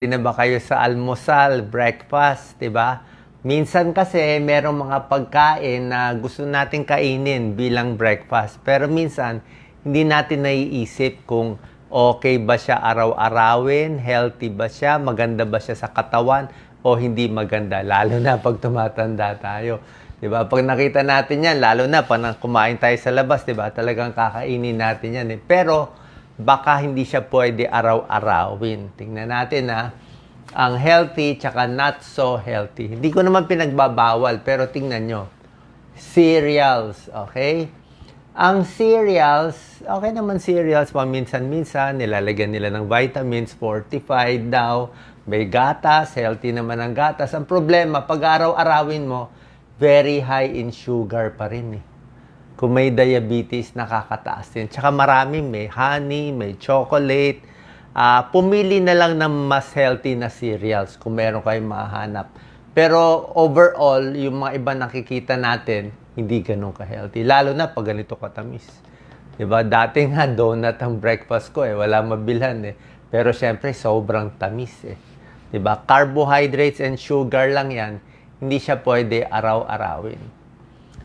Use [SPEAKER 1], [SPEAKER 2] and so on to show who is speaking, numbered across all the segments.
[SPEAKER 1] Hindi na ba kayo sa almusal, breakfast, 'di ba? Minsan kasi merong mga pagkain na gusto nating kainin bilang breakfast. Pero minsan, hindi natin naiisip kung okay ba siya araw-arawin, healthy ba siya, maganda ba siya sa katawan, o hindi maganda. Lalo na pag tumatanda tayo. 'Di ba? Pag nakita natin yan, lalo na pag kumain tayo sa labas, 'di ba? Talagang kakainin natin yan eh. Pero, baka hindi siya pwede araw-arawin. Tingnan natin ang healthy tsaka not so healthy. Hindi ko naman pinagbabawal, pero tingnan nyo. Cereals, okay? Ang cereals, okay naman cereals, paminsan-minsan, nilalagyan nila ng vitamins, fortified daw, may gatas, healthy naman ang gatas. Ang problema, pag araw-arawin mo, very high in sugar pa rin eh. Kung may diabetes, nakakataas din. Tsaka marami, may honey, may chocolate. Pumili na lang ng mas healthy na cereals kung meron kayong mahanap. Pero overall, yung mga iba nakikita natin, hindi ganun ka-healthy. Lalo na pag ganito katamis. Diba? Dati nga, donut ang breakfast ko eh. Wala mabilhan eh. Pero syempre, sobrang tamis eh. Diba? Carbohydrates and sugar lang yan. Hindi siya pwede araw-arawin.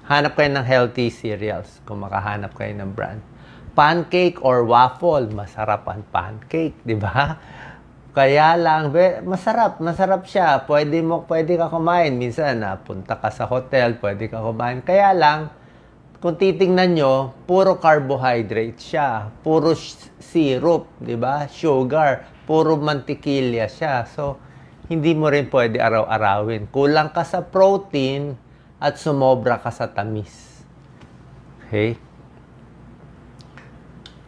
[SPEAKER 1] Hanap kayo ng healthy cereals kung makahanap kayo ng brand. Pancake or waffle, masarap ang pancake, di ba? Kaya lang, masarap siya. Pwede ka kumain. Minsan, punta ka sa hotel, pwede ka kumain. Kaya lang, kung titingnan nyo, puro carbohydrate siya. Puro syrup, di ba? Sugar. Puro mantikilya siya. So, hindi mo rin pwede araw-arawin. Kulang ka sa protein, at sumobra ka sa tamis. Okay?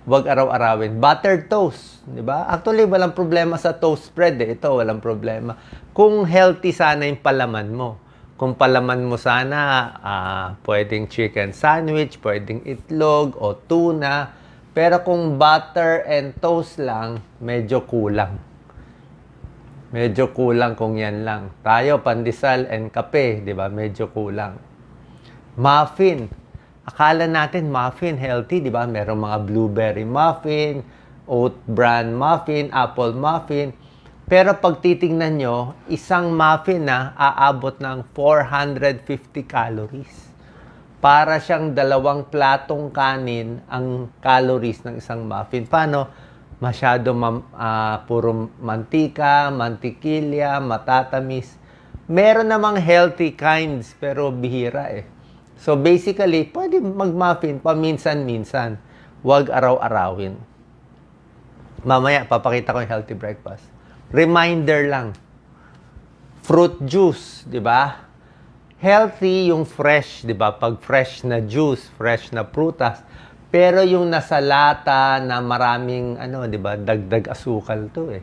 [SPEAKER 1] Huwag araw-arawin. Buttered toast, di ba? Actually, walang problema sa toast spread eh. Ito, walang problema. Kung healthy sana yung palaman mo. Kung palaman mo sana, pwedeng chicken sandwich, pwedeng itlog o tuna. Pero kung butter and toast lang, medyo kulang. Medyo kulang kung yan lang. Tayo, pandesal and kape, di ba? Medyo kulang. Muffin. Akala natin muffin healthy, di ba? Merong mga blueberry muffin, oat bran muffin, apple muffin. Pero pag titingnan nyo, isang muffin na aabot ng 450 calories. Para siyang 2 platong kanin ang calories ng isang muffin. Paano? Masyado puro mantika, mantikilya, matatamis. Meron namang healthy kinds, pero bihira eh. So basically, pwede mag-muffin paminsan-minsan. Huwag araw-arawin. Mamaya, papakita ko yung healthy breakfast. Reminder lang. Fruit juice, di ba? Healthy yung fresh, di ba? Pag fresh na juice, fresh na prutas. Pero yung nasa lata na maraming, di ba, dagdag asukal to eh.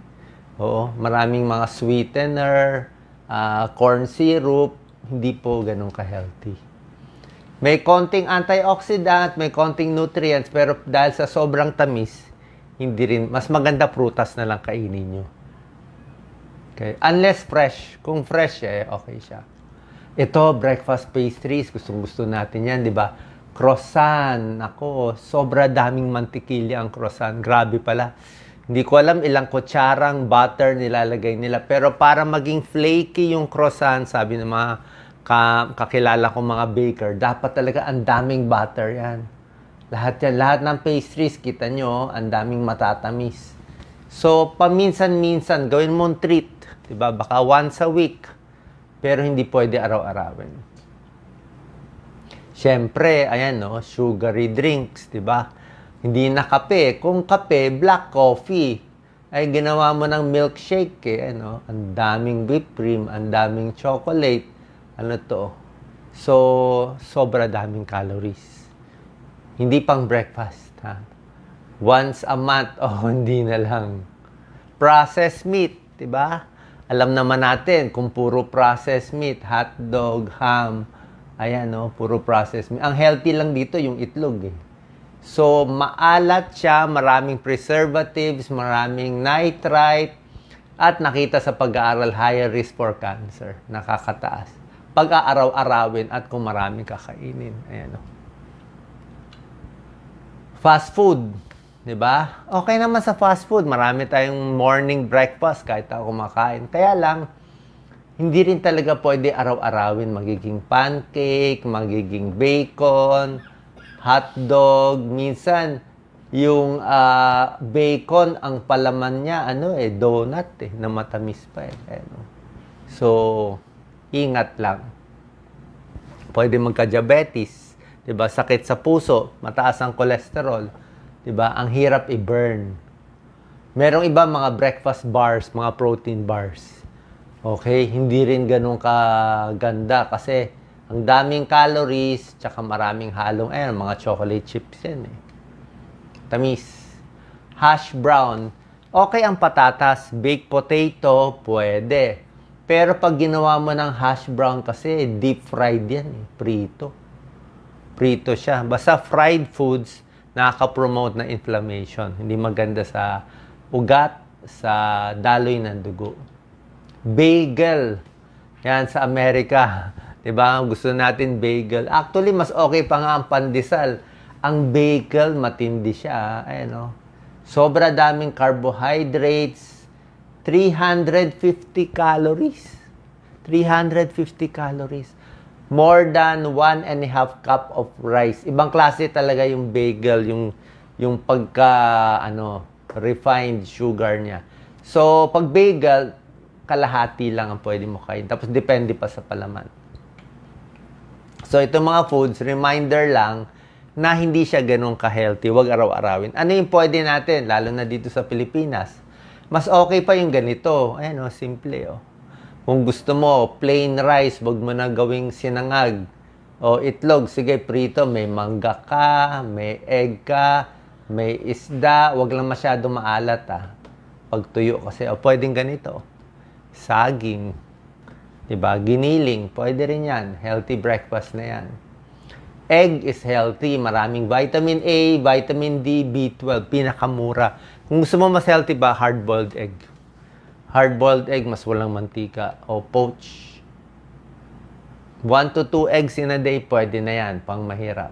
[SPEAKER 1] Oo, maraming mga sweetener, corn syrup, hindi po ganun ka-healthy. May konting antioxidant, may konting nutrients, pero dahil sa sobrang tamis, hindi rin, mas maganda prutas na lang kainin nyo. Okay? Unless fresh. Kung fresh okay siya. Ito, breakfast pastries, gustong-gusto natin yan, di ba? Croissant, ako, sobra daming mantikilya ang croissant. Grabe pala. Hindi ko alam ilang kutsarang butter nilalagay nila. Pero para maging flaky yung croissant, sabi ng mga kakilala kong mga baker, dapat talaga ang daming butter yan. Lahat yan, lahat ng pastries, kita nyo, ang daming matatamis. So, paminsan-minsan, gawin mong treat. Diba? Baka once a week. Pero hindi pwede araw-arawin. Siyempre, ayan sugary drinks, 'di ba? Hindi na kape. Kung kape, black coffee. Ay ginawa mo ng milkshake ang daming whipped cream, ang daming chocolate. Ano to? So, sobra daming calories. Hindi pang breakfast, ha? Once a month, hindi na lang. Processed meat, 'di ba? Alam naman natin kung puro processed meat, hotdog, ham, ayan, puro processed meat. Ang healthy lang dito yung itlog eh. So, maalat siya, maraming preservatives, maraming nitrite, at nakita sa pag-aaral, higher risk for cancer. Nakakataas. Pag-aaraw-arawin at kung maraming kakainin. Ayan, Fast food. 'Di ba? Okay naman sa fast food, marami tayong morning breakfast kahit ako kumakain. Kaya lang, hindi rin talaga pwede araw-arawin magiging pancake, magiging bacon, hotdog. Minsan, yung bacon, ang palaman niya, donut na matamis pa eh. Ano. So, ingat lang. Pwede magka-diabetes, 'di ba? Sakit sa puso, mataas ang cholesterol, 'di ba? Ang hirap i-burn. Merong iba mga breakfast bars, mga protein bars. Okay, hindi rin ganun kaganda kasi ang daming calories, tsaka maraming halong, mga chocolate chips yan eh. Tamis. Hash brown, okay ang patatas, baked potato, pwede. Pero pag ginawa mo ng hash brown kasi, deep fried yan eh, prito. Prito siya. Basta fried foods, nakaka-promote na inflammation. Hindi maganda sa ugat, sa daloy ng dugo. Bagel. Yan sa Amerika. 'Di ba? Gusto natin bagel. Actually, mas okay pa nga ang pandesal. Ang bagel, matindi siya. Ayan, sobra daming carbohydrates. 350 calories. 350 calories. More than 1.5 cup of rice. Ibang klase talaga yung bagel, yung pagka, refined sugar niya. So, pag bagel, kalahati lang ang pwede mo kain. Tapos, depende pa sa palaman. So, itong mga foods, reminder lang na hindi siya ganun ka-healthy. Huwag araw-arawin. Ano yung pwede natin, lalo na dito sa Pilipinas? Mas okay pa yung ganito. Ayan, simple, Kung gusto mo, plain rice, wag mo na gawing sinangag. O itlog, sige, prito, may mangga ka, may egg ka, may isda, wag lang masyado maalat, Pag tuyo kasi, pwedeng ganito. Saging, diba? Giniling, pwede rin yan. Healthy breakfast na yan. Egg is healthy. Maraming vitamin A, vitamin D, B12. Pinakamura. Kung gusto mo mas healthy ba, hard-boiled egg. Hard-boiled egg, mas walang mantika. O poach. 1 to 2 eggs in a day, pwede na yan. Pang mahirap.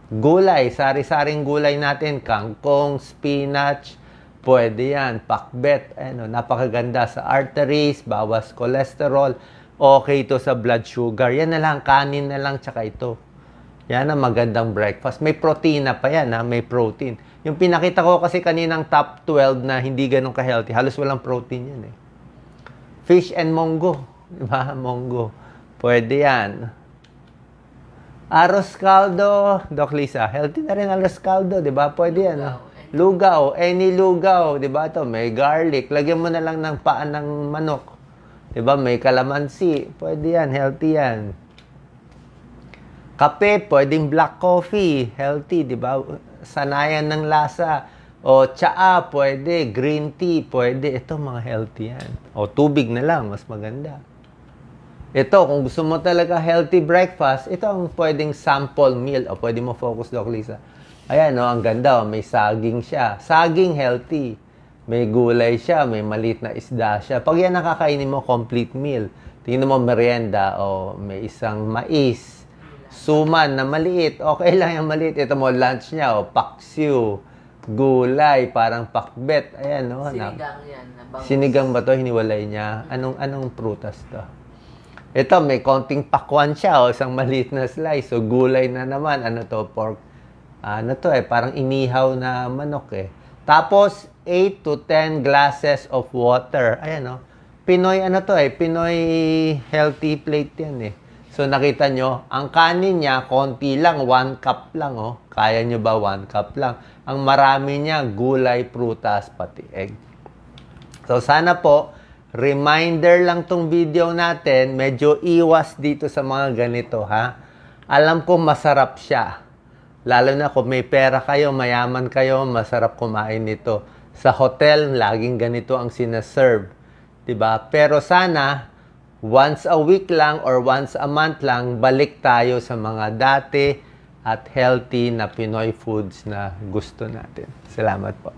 [SPEAKER 1] Gulay, sari-saring gulay natin. Kangkong, spinach, pwede yan. Pakbet, napakaganda sa arteries, bawas cholesterol. Okay ito sa blood sugar. Yan na lang, kanin na lang, tsaka ito. Yan ang magandang breakfast. May protein na pa yan, may protein. Yung pinakita ko kasi kaninang top 12 na hindi ganun ka-healthy, halos walang protein yan eh. Fish and munggo. Diba? Munggo. Pwede yan. Arroz caldo, Doc Lisa. Healthy na rin arroz caldo, diba? Pwede yan. Lugaw, any lugaw, 'di ba? To may garlic, lagyan mo na lang ng paa ng manok. 'Di ba? May kalamansi, pwede 'yan, healthy 'yan. Kape, pwedeng black coffee, healthy, 'di ba? Sanayan ng lasa. O tsaa, pwede, green tea, pwede. Ito mga healthy 'yan. O tubig na lang, mas maganda. Ito, kung gusto mo talaga healthy breakfast, ito ang pwedeng sample meal. O pwede mo focus, Doc Lisa. Ayan, ang ganda. May saging siya. Saging healthy. May gulay siya. May maliit na isda siya. Pag yan nakakainin mo, complete meal. Tingnan mo merienda. May isang mais. Suman na maliit. Okay lang yung maliit. Ito mo, lunch niya. Paksiw. Gulay. Parang pakbet. Ayan,
[SPEAKER 2] Sinigang yan.
[SPEAKER 1] Sinigang ba to? Hiniwalay niya. Anong prutas to? Ito, may konting pakwan siya. Isang maliit na slice. So, gulay na naman. Ano to? Pork. Parang inihaw na manok eh. Tapos, 8 to 10 glasses of water. Ayan, Pinoy, Pinoy healthy plate yan eh. So, nakita nyo, ang kanin niya, konti lang, 1 cup lang, Kaya nyo ba 1 cup lang? Ang marami niya, gulay, prutas, pati egg. So, sana po, reminder lang tong video natin, medyo iwas dito sa mga ganito, Alam ko masarap siya. Lalo na kung may pera kayo, mayaman kayo, masarap kumain nito. Sa hotel, laging ganito ang sinaserve. 'Di ba? Pero sana, once a week lang or once a month lang, balik tayo sa mga dati at healthy na Pinoy foods na gusto natin. Salamat po.